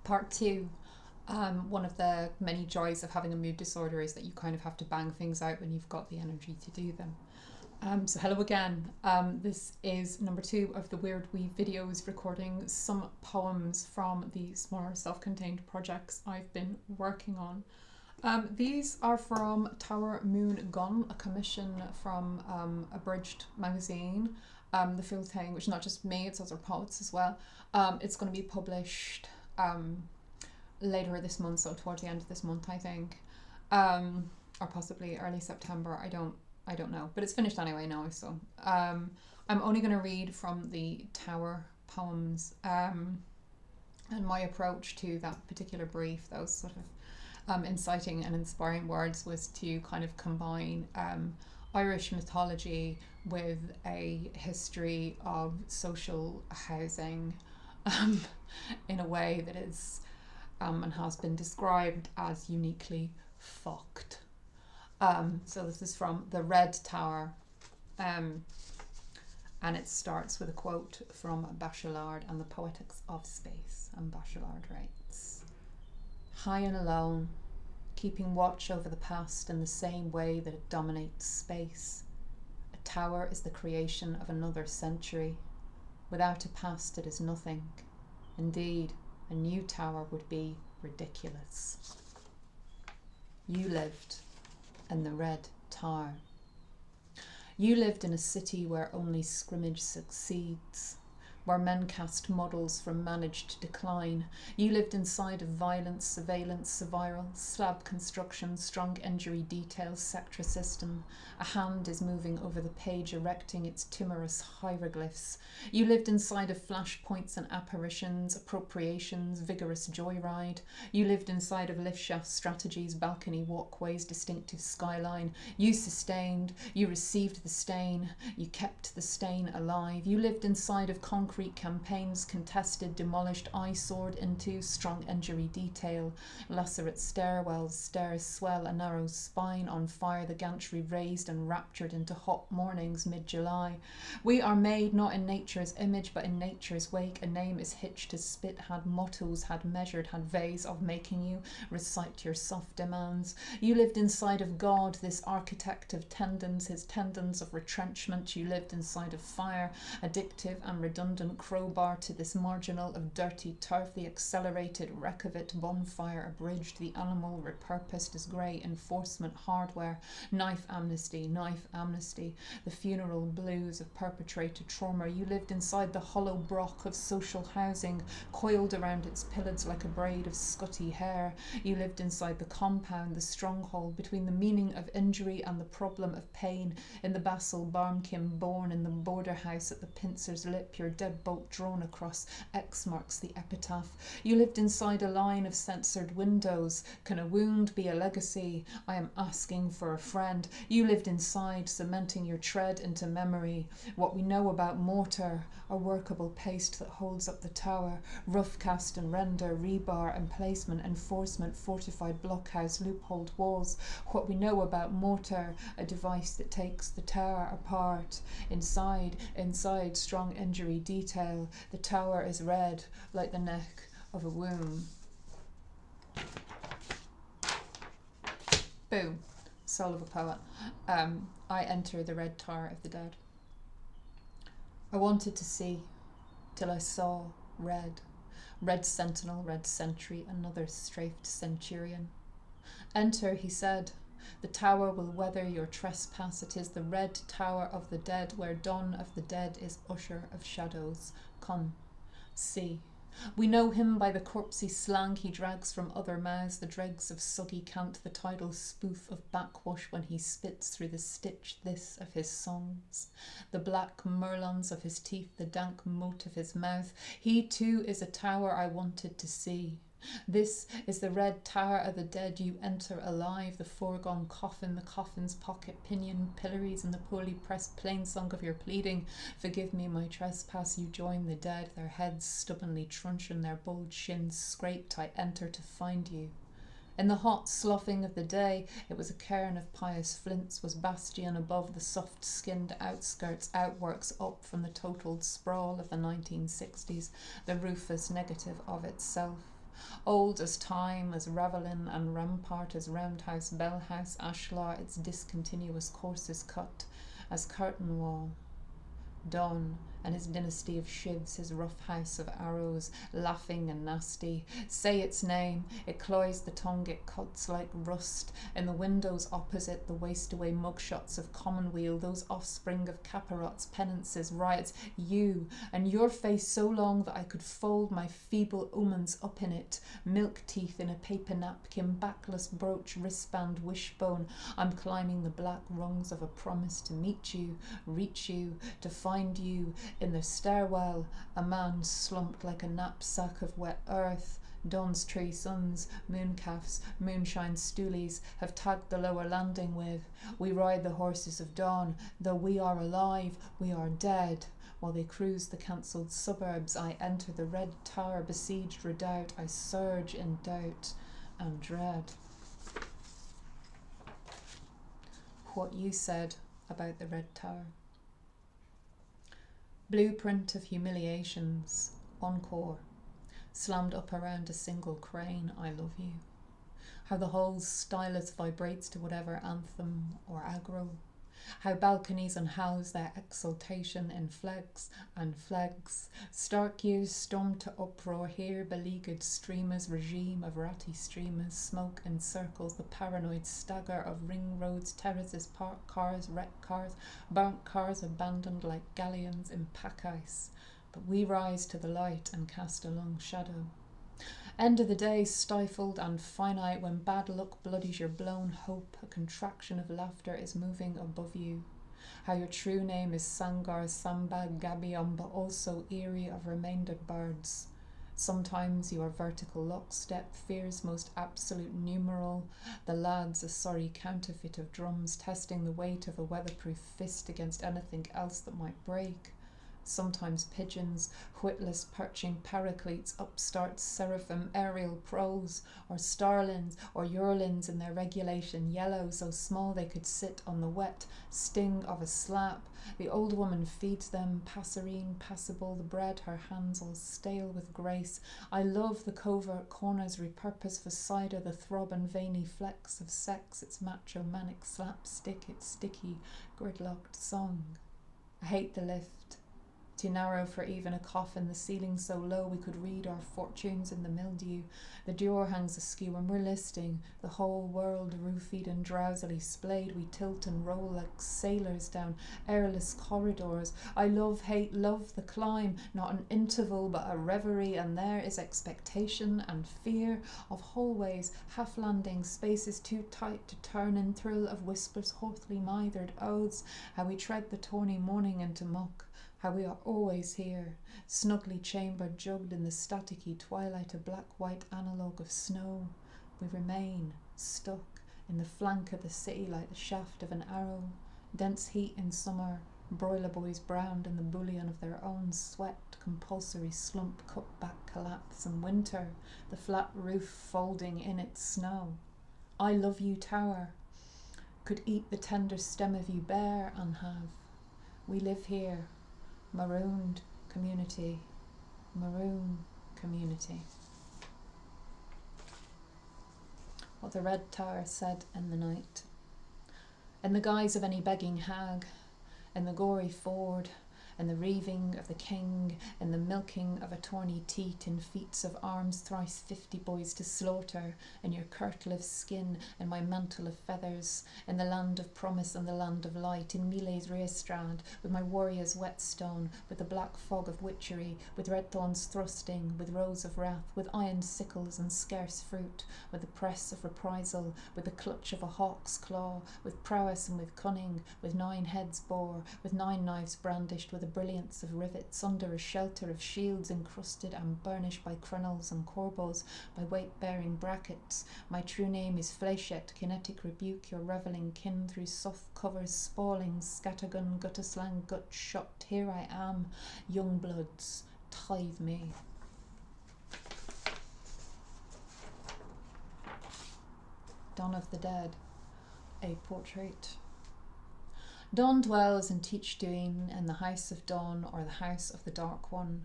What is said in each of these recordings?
Part two. One of the many joys of having a mood disorder is that you kind of have to bang things out when you've got the energy to do them. So hello again. This is number two of the Weird Weave videos recording some poems from these more self-contained projects I've been working on. These are from Tower Moon Gun, a commission from Abridged magazine. The full thing, which is not just me, it's other poets as well. It's going to be published later this month, so towards the end of this month, I think, or possibly early September. I don't know, but it's finished anyway now. So I'm only going to read from the Tower poems, and my approach to that particular brief, those sort of inciting and inspiring words, was to kind of combine Irish mythology with a history of social housing in a way that is and has been described as uniquely fucked. So this is from The Red Tower, and it starts with a quote from Bachelard and the Poetics of Space. And Bachelard writes, "High and alone, keeping watch over the past in the same way that it dominates space. A tower is the creation of another century. Without a past it is nothing. Indeed, a new tower would be ridiculous." You lived in the Red Tower. You lived in a city where only scrimmage succeeds, where men cast models for managed decline. You lived inside of violence, surveillance, survival, slab construction, strong injury detail, sector system. A hand is moving over the page, erecting its timorous hieroglyphs. You lived inside of flashpoints and apparitions, appropriations, vigorous joyride. You lived inside of lift shaft strategies, balcony walkways, distinctive skyline. You sustained, you received the stain, you kept the stain alive. You lived inside of concrete campaigns, contested, demolished, eye-soared into strong injury detail, lacerate stairwells, stairs swell, a narrow spine on fire, the gantry raised and raptured into hot mornings mid-July. We are made not in nature's image but in nature's wake. A name is hitched to spit, had mottos, had measured, had ways of making you recite your soft demands. You lived inside of God, this architect of tendons, his tendons of retrenchment. You lived inside of fire, addictive and redundant crowbar to this marginal of dirty turf, the accelerated wreck of it, bonfire abridged, the animal repurposed as grey enforcement hardware, knife amnesty, the funeral blues of perpetrated trauma. You lived inside the hollow brock of social housing, coiled around its pillars like a braid of scutty hair. You lived inside the compound, the stronghold between the meaning of injury and the problem of pain, in the Basil Barmkin born in the border house at the pincer's lip, your deadbolt drawn across X marks the epitaph. You lived inside a line of censored windows. Can a wound be a legacy? I am asking for a friend. You lived inside, cementing your tread into memory. What we know about mortar, a workable paste that holds up the tower, rough cast and render, rebar, emplacement, enforcement, fortified blockhouse, loopholed walls. What we know about mortar, a device that takes the tower apart. Inside, strong injury detail. The tower is red like the neck of a womb. Boom. Soul of a poet. I enter the Red Tower of the Dead. I wanted to see till I saw red. Red sentinel, red sentry, another strafed centurion. Enter, he said. The tower will weather your trespass. It is the Red Tower of the Dead, where dawn of the dead is usher of shadows. Come, see. We know him by the corpsey slang he drags from other mouths, the dregs of soggy cant, the tidal spoof of backwash when he spits through the stitch this of his songs, the black merlons of his teeth, the dank moat of his mouth. He too is a tower I wanted to see. This is the Red Tower of the Dead. You enter alive, the foregone coffin, the coffin's pocket pinion, pillories, and the poorly pressed plain song of your pleading. Forgive me my trespass. You join the dead, their heads stubbornly truncheon, their bold shins scraped. I enter to find you. In the hot sloughing of the day, it was a cairn of pious flints, was bastion above the soft-skinned outskirts, outworks up from the totaled sprawl of the 1960s, the rufous negative of itself. Old as time, as Ravelin and Rampart, as Roundhouse, Bellhouse, Ashlar, its discontinuous courses cut, as curtain wall. Dawn and his dynasty of shivs, his rough house of arrows, laughing and nasty. Say its name, it cloys the tongue, it cuts like rust. In the windows opposite, the waste-away mugshots of Commonweal, those offspring of caparots, penances, riots. You, and your face so long that I could fold my feeble omens up in it. Milk teeth in a paper napkin, backless brooch, wristband, wishbone. I'm climbing the black rungs of a promise to meet you, reach you, to find you. In the stairwell, a man slumped like a knapsack of wet earth. Dawn's tree suns, mooncalfs, moonshine stoolies have tagged the lower landing with. We ride the horses of dawn. Though we are alive, we are dead. While they cruise the cancelled suburbs, I enter the red tower, besieged redoubt. I surge in doubt and dread. What you said about the red tower. Blueprint of humiliations, encore, slammed up around a single crane, I love you. How the whole stylus vibrates to whatever anthem or aggro. How balconies unhouse their exultation in flegs and flegs. Stark years storm to uproar here, beleaguered streamers, regime of ratty streamers, smoke encircles the paranoid stagger of ring roads, terraces, parked cars, wrecked cars, burnt cars abandoned like galleons in pack ice. But we rise to the light and cast a long shadow. End of the day, stifled and finite, when bad luck bloodies your blown hope, a contraction of laughter is moving above you. How your true name is Sangar, Sambag, Gabion, but also eerie of remaindered birds. Sometimes you are vertical lockstep, fear's most absolute numeral. The lads a sorry counterfeit of drums, testing the weight of a weatherproof fist against anything else that might break. Sometimes pigeons, witless perching paracletes, upstarts, seraphim, aerial proles, or starlings or yearlings in their regulation yellow, so small they could sit on the wet sting of a slap. The old woman feeds them, passerine, passable, the bread her hands all stale with grace. I love the covert corners repurposed for cider, the throb and veiny flecks of sex, its macho manic slapstick, its sticky, gridlocked song. I hate the lift. Too narrow for even a coffin, the ceiling so low we could read our fortunes in the mildew. The door hangs askew and we're listing, the whole world roofied and drowsily splayed. We tilt and roll like sailors down airless corridors. I love, hate, love the climb, not an interval but a reverie, and there is expectation and fear of hallways, half landings, spaces too tight to turn in, thrill of whispers, haughty mithered oaths. How we tread the tawny morning into muck. How we are always here, snugly chambered, jugged in the staticky twilight, a black-white analogue of snow. We remain stuck in the flank of the city like the shaft of an arrow. Dense heat in summer, broiler boys browned in the bullion of their own sweat, compulsory slump, cut-back collapse, and winter, the flat roof folding in its snow. I love you, tower, could eat the tender stem of you bare and have. We live here. Marooned community, maroon community. What the red tower said in the night. In the guise of any begging hag, in the gory ford, in the reaving of the king, in the milking of a tawny teat, in feats of arms thrice 50 boys to slaughter, in your kirtle of skin, in my mantle of feathers, in the land of promise and the land of light, in Mile's rear strand, with my warrior's whetstone, with the black fog of witchery, with red thorns thrusting, with rows of wrath, with iron sickles and scarce fruit, with the press of reprisal, with the clutch of a hawk's claw, with prowess and with cunning, with 9 heads bore, with 9 knives brandished, with the brilliance of rivets, under a shelter of shields encrusted and burnished by crenels and corbels, by weight-bearing brackets. My true name is Fleishet, kinetic rebuke your revelling kin through soft covers, spalling, scattergun, gutter slang, gut shot. Here I am, young bloods, tithe me. Dawn of the Dead, a portrait. Dawn dwells in Teach Doin in the house of dawn or the house of the dark one.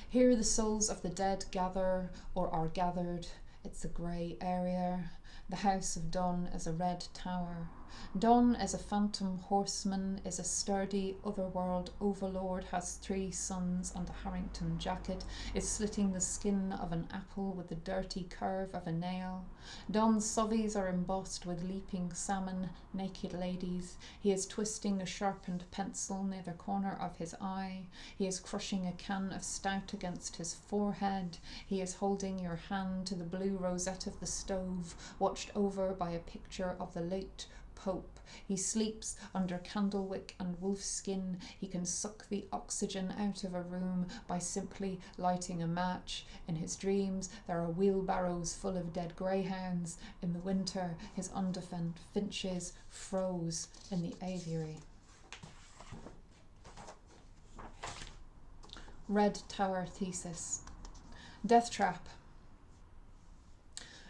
Here the souls of the dead gather or are gathered. It's a grey area. The house of Don is a red tower. Don is a phantom horseman, is a sturdy otherworld overlord, has 3 sons and a Harrington jacket, is slitting the skin of an apple with the dirty curve of a nail. Don's sovies are embossed with leaping salmon, naked ladies. He is twisting a sharpened pencil near the corner of his eye. He is crushing a can of stout against his forehead. He is holding your hand to the blue rosette of the stove, watched over by a picture of the late Pope. He sleeps under candlewick and wolfskin. He can suck the oxygen out of a room by simply lighting a match. In his dreams, there are wheelbarrows full of dead greyhounds. In the winter, his undefended finches froze in the aviary. Red Tower Thesis. Death Trap,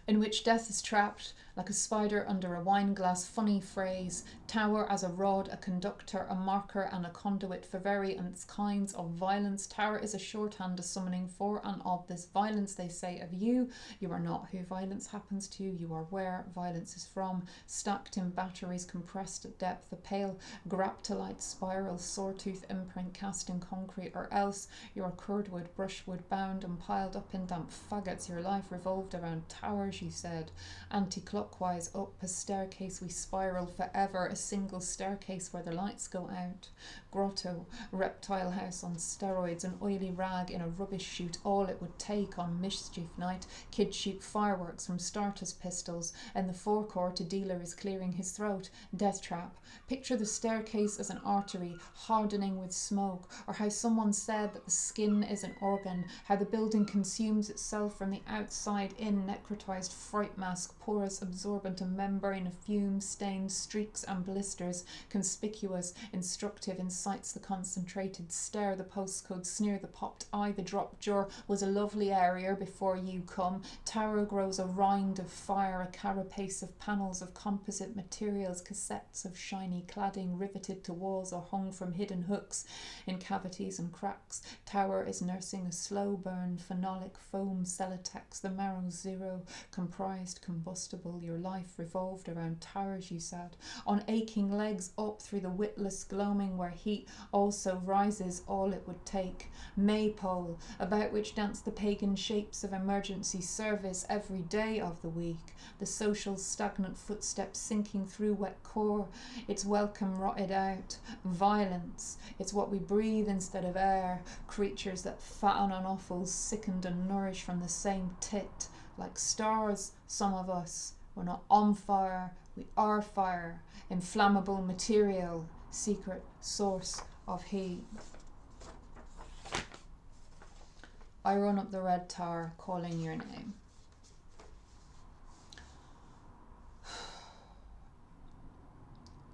in which death is trapped like a spider under a wine glass. Funny phrase. Tower as a rod, a conductor, a marker and a conduit for various kinds of violence. Tower is a shorthand, a summoning for and of this violence. They say of you, you are not who violence happens to, you are where violence is from. Stacked in batteries, compressed at depth, a pale graptolite spiral, sawtooth imprint cast in concrete, or else you are cordwood, brushwood bound and piled up in damp faggots. Your life revolved around towers, you said. Anti-clockwise up a staircase we spiral forever, a single staircase where the lights go out. Grotto, reptile house on steroids, an oily rag in a rubbish chute, all it would take on mischief night. Kids shoot fireworks from starters' pistols. In the forecourt, a dealer is clearing his throat. Death trap. Picture the staircase as an artery, hardening with smoke, or how someone said that the skin is an organ, how the building consumes itself from the outside in, necrotized fright mask, porous, absorbent, a membrane of fumes, stains, streaks and blisters, conspicuous, instructive, incites the concentrated stare, the postcode sneer, the popped eye, the dropped jaw. Was a lovely area before you come. Tower grows a rind of fire, a carapace of panels of composite materials, cassettes of shiny cladding riveted to walls or hung from hidden hooks in cavities and cracks. Tower is nursing a slow burn, phenolic foam, celotex, the marrow zero, comprised, combustible. Your life revolved around towers, you said, on aching legs up through the witless gloaming where heat also rises, all it would take. Maypole, about which dance the pagan shapes of emergency service every day of the week, the social stagnant footsteps sinking through wet core, its welcome rotted out. Violence, it's what we breathe instead of air, creatures that fatten on offals, sickened and nourished from the same tit. Like stars, some of us. We're not on fire, we are fire. Inflammable material, secret source of heat. I run up the red tower, calling your name.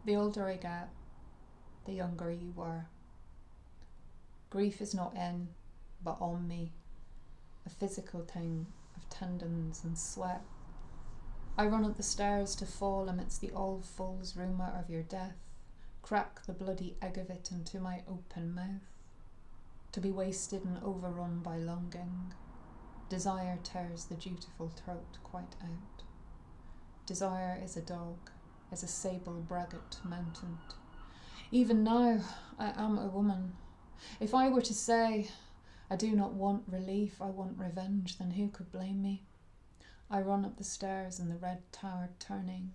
The older I get, the younger you were. Grief is not in, but on me. A physical thing of tendons and sweat. I run up the stairs to fall amidst the old fool's rumour of your death, crack the bloody egg of it into my open mouth, to be wasted and overrun by longing. Desire tears the dutiful throat quite out. Desire is a dog, is a sable braggart mountain. Even now, I am a woman. If I were to say, I do not want relief, I want revenge, then who could blame me? I run up the stairs in the red tower turning.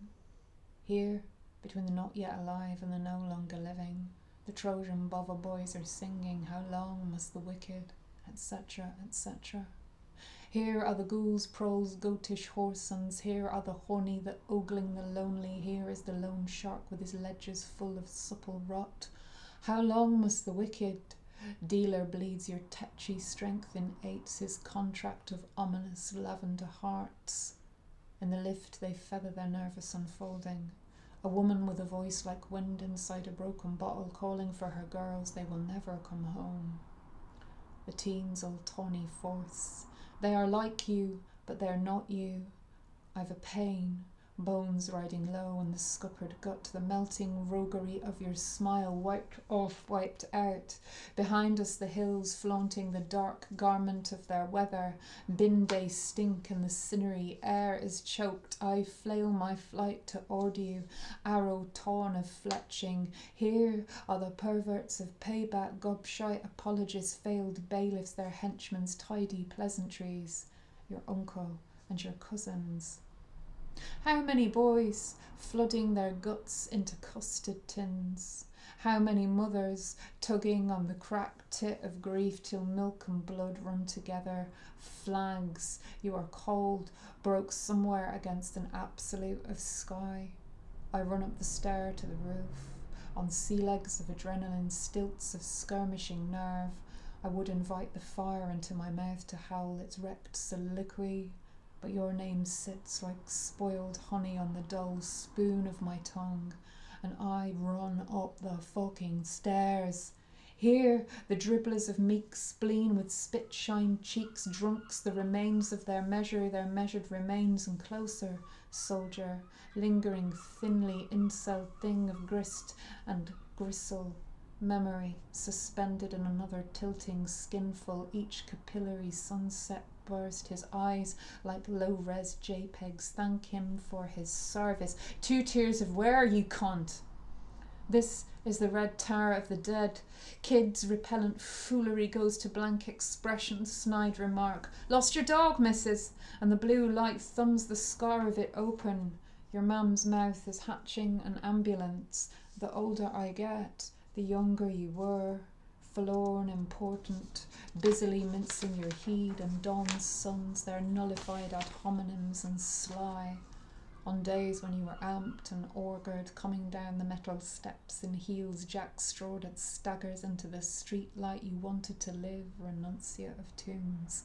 Here, between the not yet alive and the no longer living, the Trojan Bova boys are singing, how long must the wicked, etc., etc. Here are the ghouls, proles, goatish whoresons. Here are the horny, the ogling, the lonely. Here is the lone shark with his ledgers full of supple rot. How long must the wicked? Dealer bleeds your tetchy strength in eights, his contract of ominous lavender hearts. In the lift they feather their nervous unfolding. A woman with a voice like wind inside a broken bottle, calling for her girls, they will never come home. The teens all tawny forths. They are like you, but they're not you. I've a pain, bones riding low on the scuppered gut, the melting roguery of your smile wiped off, wiped out. Behind us the hills flaunting the dark garment of their weather. Bin day stink and the cinnery air is choked. I flail my flight to Ordew, arrow torn of fletching. Here are the perverts of payback, gobshite apologists, failed bailiffs, their henchmen's tidy pleasantries. Your uncle and your cousins. How many boys flooding their guts into custard tins? How many mothers tugging on the cracked tit of grief till milk and blood run together? Flags, you are cold, broke somewhere against an absolute of sky. I run up the stair to the roof, on sea legs of adrenaline, stilts of skirmishing nerve. I would invite the fire into my mouth to howl its wrecked soliloquy, but your name sits like spoiled honey on the dull spoon of my tongue, and I run up the fucking stairs. Here, the dribblers of meek spleen with spit-shined cheeks, drunks, the remains of their measured remains, and closer, soldier, lingering thinly incel thing of grist and gristle, memory suspended in another tilting skinful, each capillary sunset burst his eyes like low-res JPEGs. Thank him for his service. 2 tiers of where, you cunt? This is the red tower of the dead. Kids' repellent foolery goes to blank expression, snide remark. Lost your dog, missus? And the blue light thumbs the scar of it open. Your mum's mouth is hatching an ambulance. The older I get, the younger you were. Forlorn, important, busily mincing your heed and Dawn's sons, their nullified ad hominems and sly. On days when you were amped and augured, coming down the metal steps in heels jack-strawed at staggers into the street light you wanted to live, renunciate of tombs.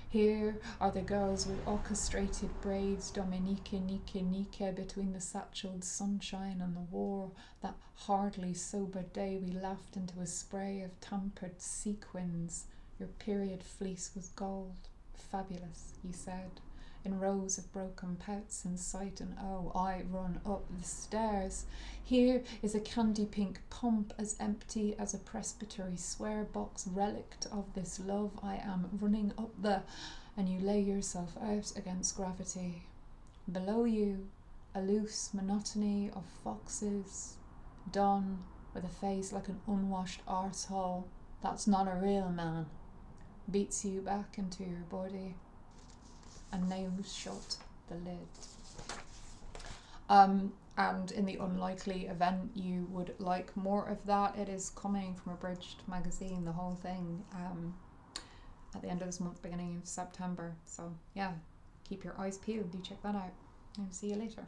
Here are the girls with orchestrated braids, Dominique, Nike, between the satcheled sunshine and the war. That hardly sober day we laughed into a spray of tampered sequins. Your period fleece was gold. Fabulous, you said, in rows of broken pouts in sight, and oh, I run up the stairs. Here is a candy pink pump as empty as a presbytery swear box, relict of this love. I am running up the... and you lay yourself out against gravity. Below you, a loose monotony of foxes. Don, with a face like an unwashed arsehole. That's not a real man. Beats you back into your body and nails shut the lid. And in the unlikely event you would like more of that, it is coming from Abridged magazine, the whole thing, at the end of this month, beginning of September. So yeah, keep your eyes peeled, do check that out. And see you later.